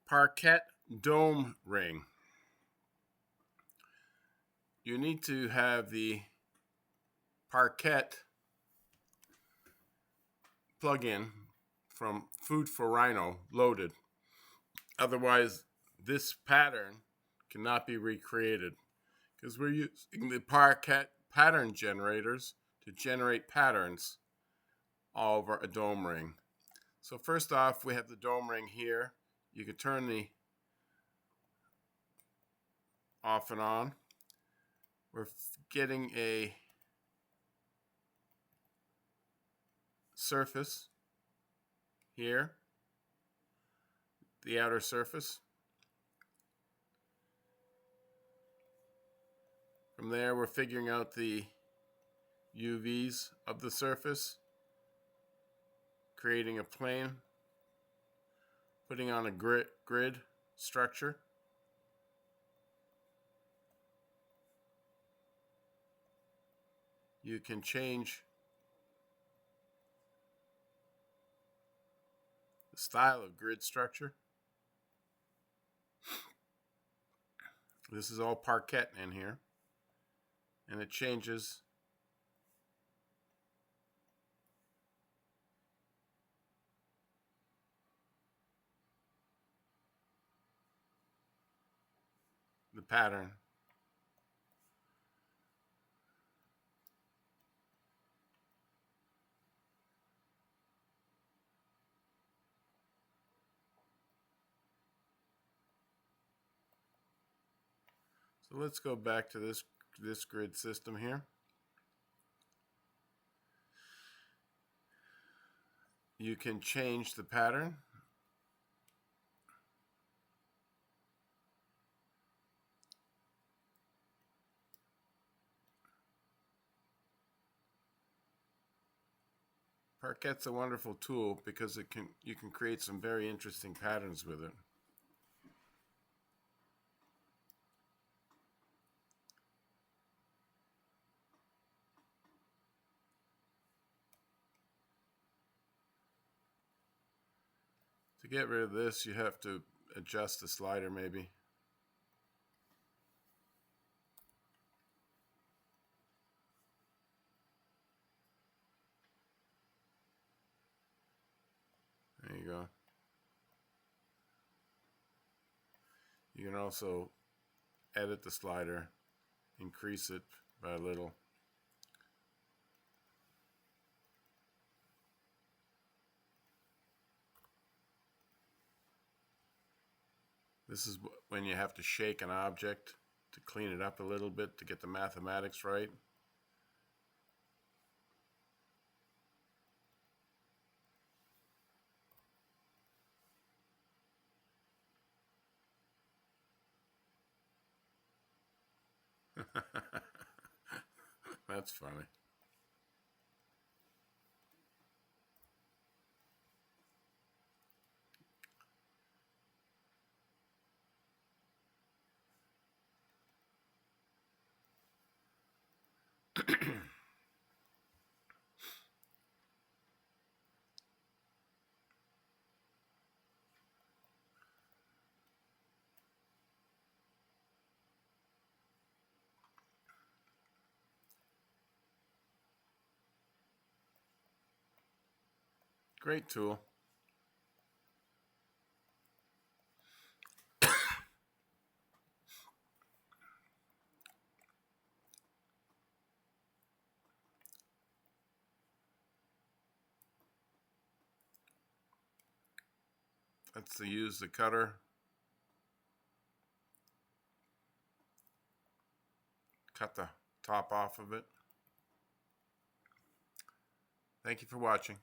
Parakeet dome ring. You need to have the Parakeet plug-in from Food for Rhino loaded. Otherwise, this pattern cannot be recreated because we're using the Parakeet pattern generators to generate patterns all over a dome ring. So first off, we have the dome ring here. You can turn the off and on. We're getting a surface here, the outer surface. From there, we're figuring out the UVs of the surface, creating a plane, putting on a grid structure. You can change the style of grid structure. This is all Parakeet in here, and it changes the pattern. So let's go back to this grid system here. You can change the pattern. Parakeet's a wonderful tool because you can create some very interesting patterns with it. To get rid of this, you have to adjust the slider maybe. There you go. You can also edit the slider, increase it by a little. This is when you have to shake an object to clean it up a little bit to get the mathematics right. That's funny. Great tool. Let's use the cutter. Cut the top off of it. Thank you for watching.